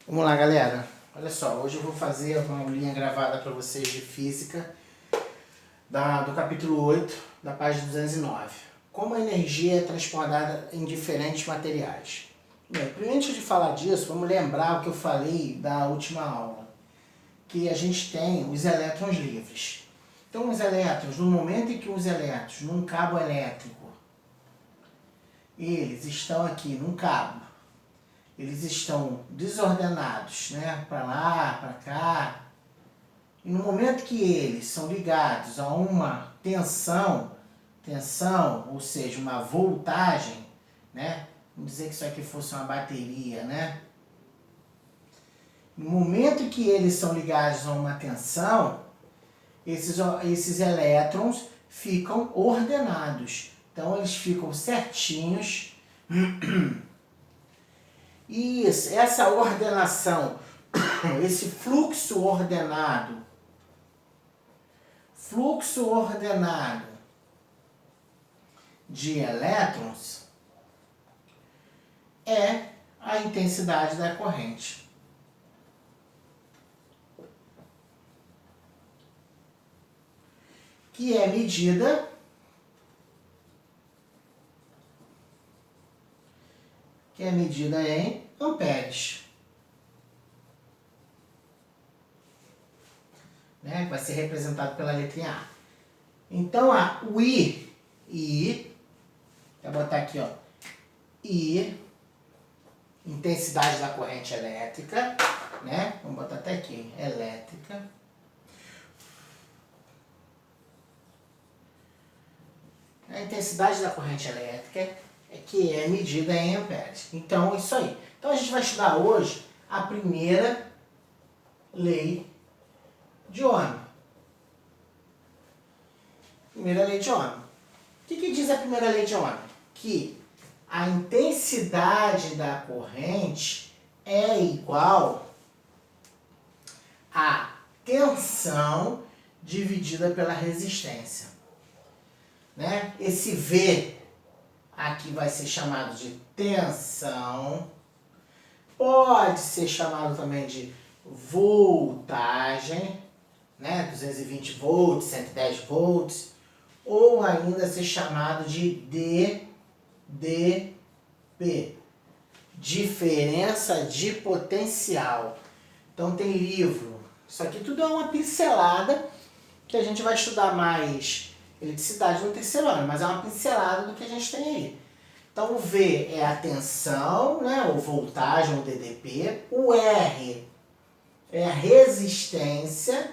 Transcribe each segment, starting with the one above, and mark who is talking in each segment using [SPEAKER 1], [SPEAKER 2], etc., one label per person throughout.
[SPEAKER 1] Vamos lá, galera. Olha só, hoje eu vou fazer uma aulinha gravada para vocês de física do capítulo 8, da página 209. Como a energia é transportada em diferentes materiais. Bem, primeiro, antes de falar disso, vamos lembrar o que eu falei da última aula. Que a gente tem os elétrons livres. Então, os elétrons, no momento em que os elétrons num cabo elétrico, eles estão aqui num cabo, eles estão desordenados, né? Para lá, para cá. E no momento que eles são ligados a uma tensão, ou seja, uma voltagem, né? Vamos dizer que isso aqui fosse uma bateria, né? No momento que eles são ligados a uma tensão, esses elétrons ficam ordenados. Então, eles ficam certinhos. E essa ordenação, esse fluxo ordenado de elétrons é a intensidade da corrente. Que é medida em amperes. Né? Vai ser representado pela letrinha A. Então, o I, vou botar aqui, ó, I, intensidade da corrente elétrica, né? Vamos botar até aqui, elétrica. A intensidade da corrente elétrica que é medida em amperes. Então, isso aí. Então, a gente vai estudar hoje a primeira lei de Ohm. Primeira lei de Ohm. O que diz a primeira lei de Ohm? Que a intensidade da corrente é igual à tensão dividida pela resistência. Né? Esse V aqui vai ser chamado de tensão, pode ser chamado também de voltagem, né? 220 volts, 110 volts, ou ainda ser chamado de DDP, diferença de potencial. Então tem livro, isso aqui tudo é uma pincelada que a gente vai estudar mais eletricidade no terceiro ano, mas é uma pincelada do que a gente tem aí. Então o V é a tensão, né, ou voltagem, ou DDP. O R é a resistência.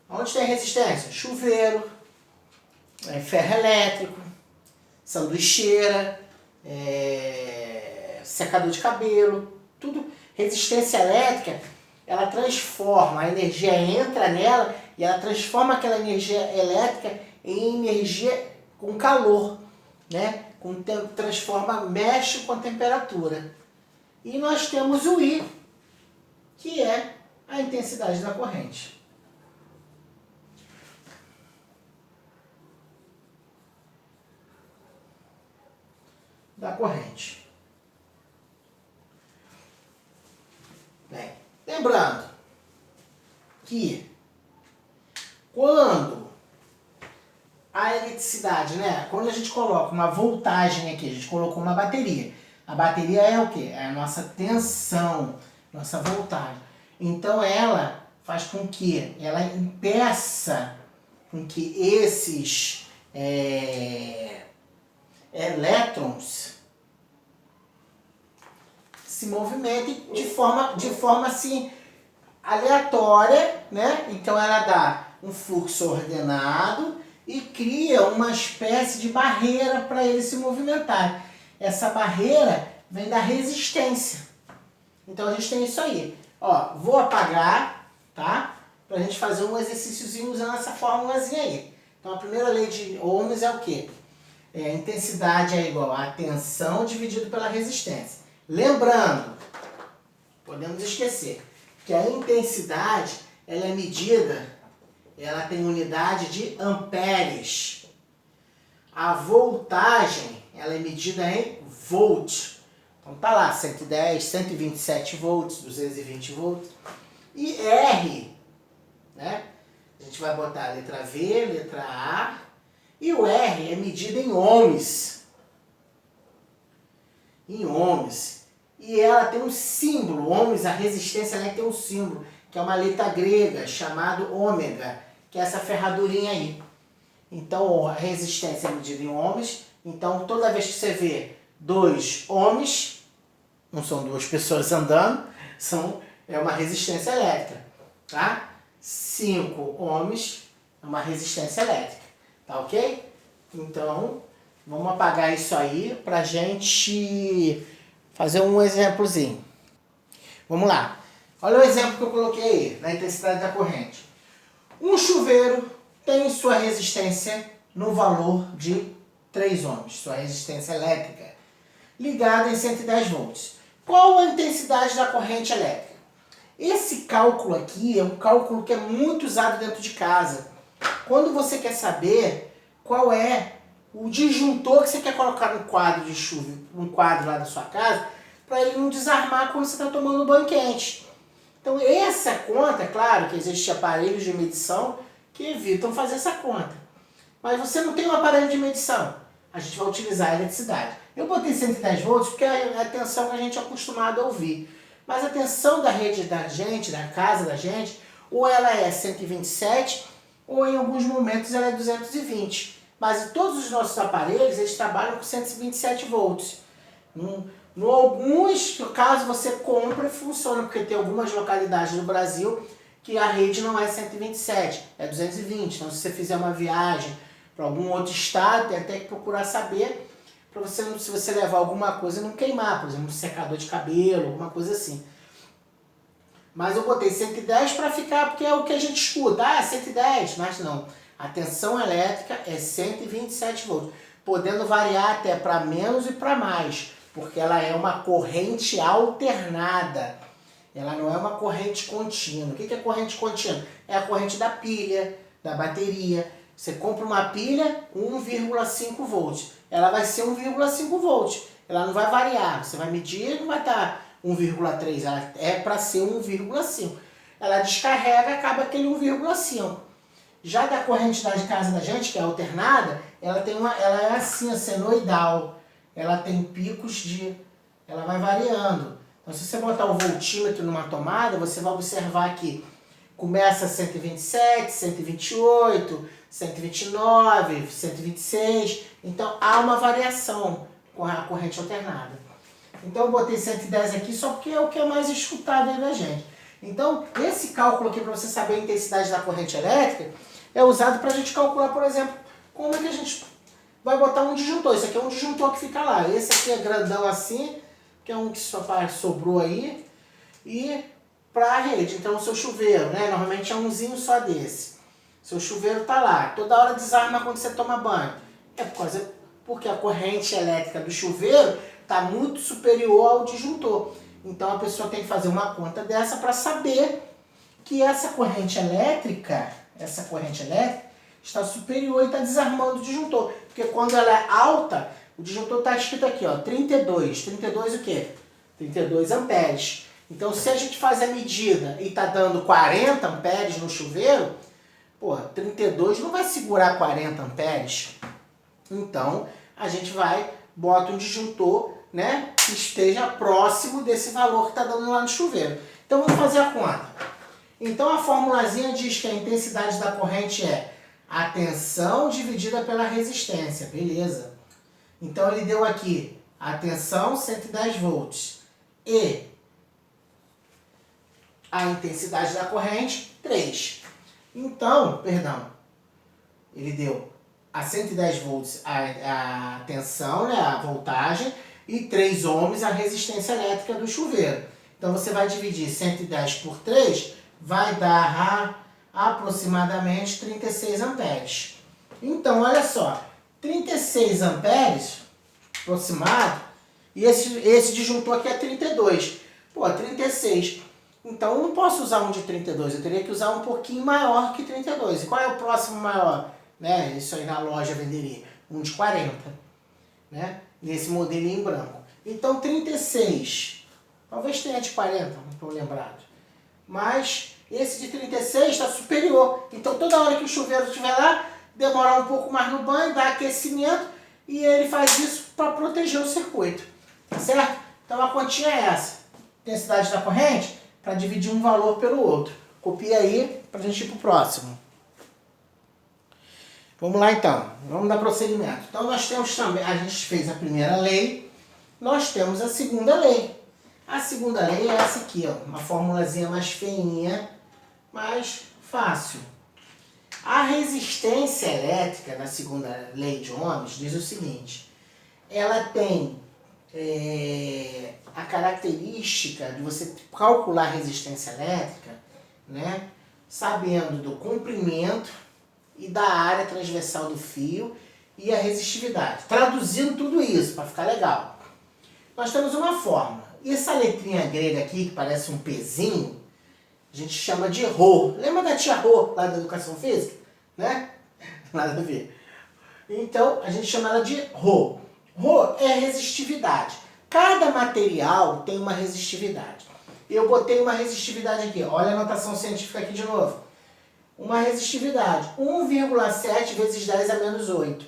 [SPEAKER 1] Onde tem resistência? Chuveiro, ferro elétrico, sanduicheira, secador de cabelo, tudo. Resistência elétrica, ela transforma, a energia entra nela e ela transforma aquela energia elétrica em energia com calor, né? Mexe com a temperatura. E nós temos o I, que é a intensidade da corrente. Bem, lembrando que quando a eletricidade, né? Quando a gente coloca uma voltagem aqui, a gente colocou uma bateria. A bateria é o quê? É a nossa tensão, nossa voltagem. Então ela faz com que ela impeça com que esses elétrons se movimentem de forma assim aleatória, né? Então ela dá um fluxo ordenado e cria uma espécie de barreira para ele se movimentar. Essa barreira vem da resistência. Então a gente tem isso aí. Ó, vou apagar, tá? Pra gente fazer um exercíciozinho usando essa formulazinha aí. Então a primeira lei de Ohms é o quê? A intensidade é igual a tensão dividido pela resistência. Lembrando, podemos esquecer, que a intensidade ela é medida, ela tem unidade de amperes. A voltagem ela é medida em volt. Então tá lá, 110, 127 volts, 220 volts. E R, né? A gente vai botar a letra V, letra A. E o R é medido em ohms. Em ohms. E ela tem um símbolo, ohms, a resistência ela tem um símbolo, que é uma letra grega, chamado ômega, que é essa ferradurinha aí. Então a resistência é medida em ohms. Então toda vez que você vê 2 ohms, não são duas pessoas andando, é uma resistência elétrica, tá? 5 ohms é uma resistência elétrica, tá ok? Então, vamos apagar isso aí pra gente fazer um exemplozinho. Vamos lá. Olha o exemplo que eu coloquei aí, na intensidade da corrente. Um chuveiro tem sua resistência no valor de 3 ohms, sua resistência elétrica, ligada em 110 volts. Qual a intensidade da corrente elétrica? Esse cálculo aqui é um cálculo que é muito usado dentro de casa. Quando você quer saber qual é o disjuntor que você quer colocar no quadro de chuva, no quadro lá da sua casa, para ele não desarmar quando você está tomando banho quente. Então essa conta, claro que existem aparelhos de medição que evitam fazer essa conta. Mas você não tem um aparelho de medição, a gente vai utilizar a eletricidade. Eu botei 110 volts porque é a tensão que a gente é acostumado a ouvir. Mas a tensão da rede da gente, da casa da gente, ou ela é 127, ou em alguns momentos ela é 220. Mas em todos os nossos aparelhos, eles trabalham com 127 volts. No alguns casos você compra e funciona, porque tem algumas localidades do Brasil que a rede não é 127, é 220. Então se você fizer uma viagem para algum outro estado, tem até que procurar saber, para você, se você levar alguma coisa, não queimar, por exemplo, um secador de cabelo, alguma coisa assim. Mas eu botei 110 para ficar, porque é o que a gente escuta, 110, mas não. A tensão elétrica é 127 volts, podendo variar até para menos e para mais, porque ela é uma corrente alternada. Ela não é uma corrente contínua. O que é corrente contínua? É a corrente da pilha, da bateria. Você compra uma pilha, 1,5 volts. Ela vai ser 1,5 volts. Ela não vai variar. Você vai medir e não vai estar 1,3. Ela é para ser 1,5. Ela descarrega, acaba aquele 1,5. Já da corrente da casa da gente, que é alternada, ela é assim, senoidal. Ela tem picos ela vai variando. Então se você botar o voltímetro numa tomada, você vai observar que começa 127, 128, 129, 126. Então há uma variação com a corrente alternada. Então eu botei 110 aqui só porque é o que é mais escutado aí da gente. Então esse cálculo aqui para você saber a intensidade da corrente elétrica é usado para a gente calcular, por exemplo, como é que a gente vai botar um disjuntor. Isso aqui é um disjuntor que fica lá. Esse aqui é grandão assim, que é um que sobrou aí. E para a rede, então o seu chuveiro, né? Normalmente é umzinho só desse. Seu chuveiro tá lá, toda hora desarma quando você toma banho. Porque a corrente elétrica do chuveiro está muito superior ao disjuntor. Então a pessoa tem que fazer uma conta dessa para saber que essa corrente elétrica está superior e está desarmando o disjuntor. Porque quando ela é alta, o disjuntor está escrito aqui, ó, 32. 32 o quê? 32 amperes. Então se a gente faz a medida e está dando 40 amperes no chuveiro, pô, 32 não vai segurar 40 amperes. Então a gente bota um disjuntor, né, que esteja próximo desse valor que está dando lá no chuveiro. Então vamos fazer a conta. Então a formulazinha diz que a intensidade da corrente é a tensão dividida pela resistência, beleza. Então ele deu aqui a tensão 110 volts e a intensidade da corrente 3. Então, ele deu a 110 volts a tensão, né, a voltagem, e 3 ohms a resistência elétrica do chuveiro. Então você vai dividir 110 por 3, vai dar aproximadamente 36 amperes. Então, olha só, 36 amperes aproximado, e esse disjuntor aqui é 32. Pô, 36. Então eu não posso usar um de 32, eu teria que usar um pouquinho maior que 32. E qual é o próximo maior? Né? Isso aí na loja venderia. Um de 40. Né? Nesse modelinho em branco. Então 36, talvez tenha de 40, não estou lembrado. Mas esse de 36 está superior. Então toda hora que o chuveiro estiver lá, demorar um pouco mais no banho, dá aquecimento e ele faz isso para proteger o circuito. Tá certo? Então a continha é essa. Intensidade da corrente para dividir um valor pelo outro. Copia aí para a gente ir para o próximo. Vamos lá então, vamos dar prosseguimento. Então nós temos também, a gente fez a primeira lei, nós temos a segunda lei. A segunda lei é essa aqui, ó, uma formulazinha mais feinha, mais fácil. A resistência elétrica na segunda lei de Ohms diz o seguinte, ela tem a característica de você calcular a resistência elétrica, né, sabendo do comprimento e da área transversal do fio e a resistividade. Traduzindo tudo isso, para ficar legal. Nós temos uma fórmula. E essa letrinha grega aqui, que parece um Pzinho, a gente chama de Rho. Lembra da tia Rho, lá da Educação Física? Né? Nada a ver. Então, a gente chama ela de Rho. Rho é resistividade. Cada material tem uma resistividade. Eu botei uma resistividade aqui. Olha a notação científica aqui de novo. Uma resistividade, 1,7 vezes 10 a menos 8.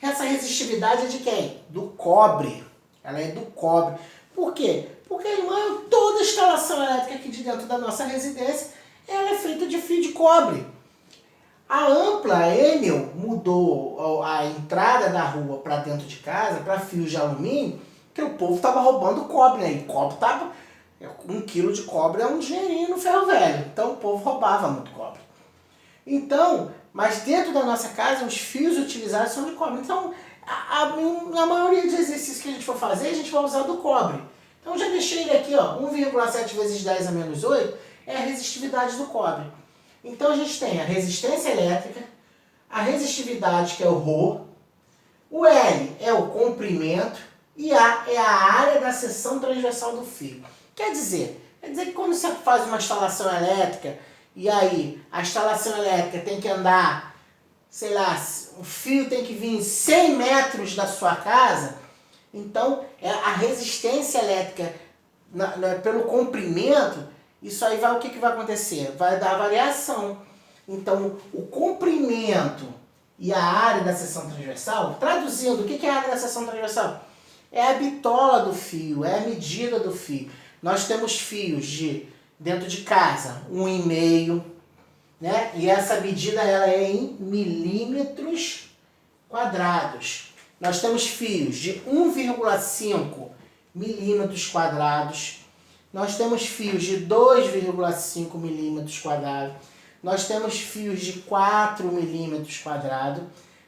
[SPEAKER 1] Essa resistividade é de quem? Do cobre. Ela é do cobre. Por quê? Porque, irmão, toda a instalação elétrica aqui de dentro da nossa residência, ela é feita de fio de cobre. A Ampla, a Enel, mudou a entrada da rua para dentro de casa para fios de alumínio, porque o povo estava roubando cobre, né? E cobre estava... 1 quilo de cobre é um dinheirinho no ferro velho. Então o povo roubava muito cobre. Então, mas dentro da nossa casa, os fios utilizados são de cobre. Então, a maioria dos exercícios que a gente for fazer, a gente vai usar do cobre. Então, já deixei ele aqui, ó, 1,7 vezes 10 a menos 8 é a resistividade do cobre. Então, a gente tem a resistência elétrica, a resistividade, que é o Rho, o L é o comprimento e A é a área da seção transversal do fio. Quer dizer que quando você faz uma instalação elétrica e aí a instalação elétrica tem que andar, sei lá, o fio tem que vir 100 metros da sua casa, então a resistência elétrica pelo comprimento, isso aí vai, o que vai acontecer? Vai dar variação. Então o comprimento e a área da seção transversal, traduzindo, o que é a área da seção transversal? É a bitola do fio, é a medida do fio. Nós temos fios dentro de casa, 1,5, né? E essa medida ela é em milímetros quadrados. Nós temos fios de 1,5 milímetros quadrados. Nós temos fios de 2,5 milímetros quadrados. Nós temos fios de 4 milímetros quadrados.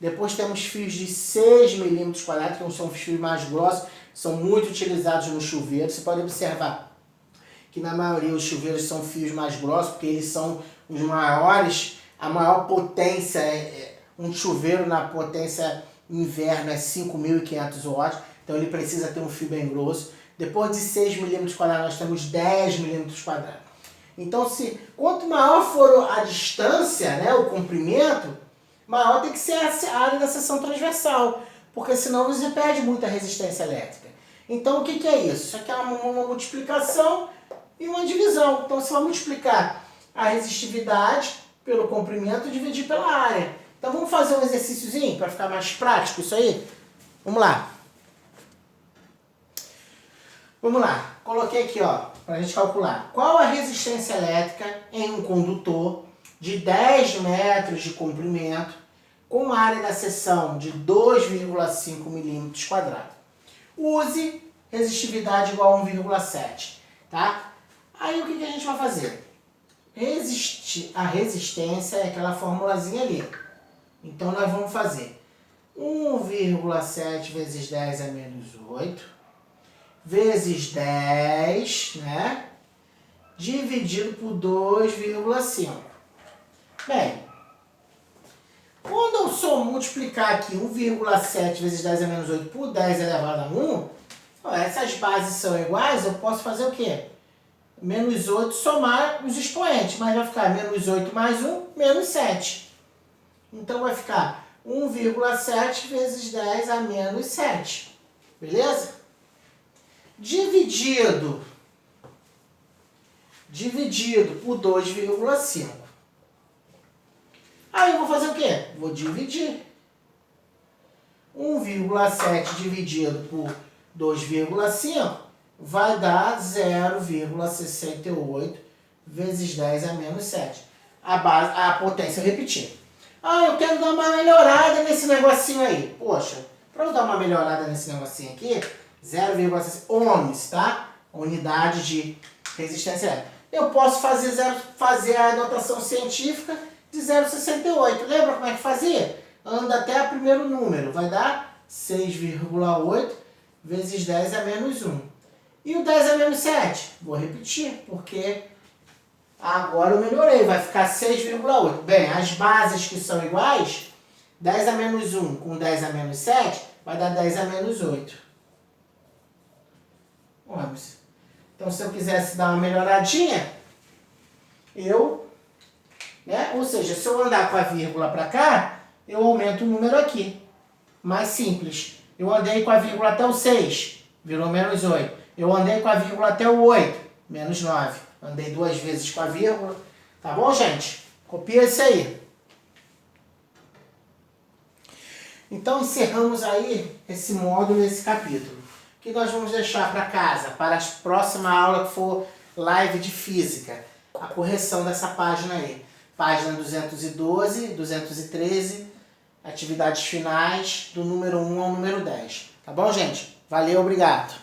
[SPEAKER 1] Depois temos fios de 6 milímetros quadrados, que são os fios mais grossos, são muito utilizados no chuveiro. Você pode observar que na maioria os chuveiros são fios mais grossos, porque eles são os maiores, a maior potência, um chuveiro na potência inverno é 5.500 watts, então ele precisa ter um fio bem grosso. Depois de 6 milímetros quadrados nós temos 10 milímetros quadrados. Então quanto maior for a distância, né, o comprimento, maior tem que ser a área da seção transversal, porque senão você perde muita resistência elétrica. Então o que é isso? Isso aqui é uma multiplicação e uma divisão. Então você vai multiplicar a resistividade pelo comprimento e dividir pela área. Então vamos fazer um exercíciozinho para ficar mais prático isso aí? Vamos lá. Vamos lá. Coloquei aqui, ó, para a gente calcular. Qual a resistência elétrica em um condutor de 10 metros de comprimento com área da seção de 2,5 milímetros quadrados? Use resistividade igual a 1,7, tá? Aí o que a gente vai fazer? A resistência é aquela formulazinha ali. Então nós vamos fazer 1,7 vezes 10 a menos 8 vezes 10, né? Dividido por 2,5. Bem, quando eu só multiplicar aqui 1,7 vezes 10 a menos 8 por 10 elevado a 1, ó, essas bases são iguais, eu posso fazer o quê? Menos 8 somar os expoentes, mas vai ficar menos 8 mais 1, menos 7. Então vai ficar 1,7 vezes 10 a menos 7. Beleza? dividido por 2,5. Aí eu vou fazer o quê? Vou dividir. 1,7 dividido por 2,5 vai dar 0,68 vezes 10 a menos 7. A potência, eu repeti. Eu quero dar uma melhorada nesse negocinho aí. Poxa, para eu dar uma melhorada nesse negocinho aqui, 0,6 ohms, tá? Unidade de resistência elétrica. Eu posso fazer a notação científica de 0,68. Lembra como é que fazia? Anda até o primeiro número. Vai dar 6,8 vezes 10 a menos 1. E o 10 a menos 7? Vou repetir, porque agora eu melhorei. Vai ficar 6,8. Bem, as bases que são iguais, 10 a menos 1 com 10 a menos 7, vai dar 10 a menos 8. Vamos. Então, se eu quisesse dar uma melhoradinha, ou seja, se eu andar com a vírgula para cá, eu aumento o número aqui. Mais simples. Eu andei com a vírgula até o 6, virou menos 8. Eu andei com a vírgula até o 8, menos 9. Andei 2 vezes com a vírgula. Tá bom, gente? Copia isso aí. Então, encerramos aí esse módulo, esse capítulo. O que nós vamos deixar para casa, para a próxima aula que for live de física? A correção dessa página aí. Página 212, 213, atividades finais, do número 1 ao número 10. Tá bom, gente? Valeu, obrigado.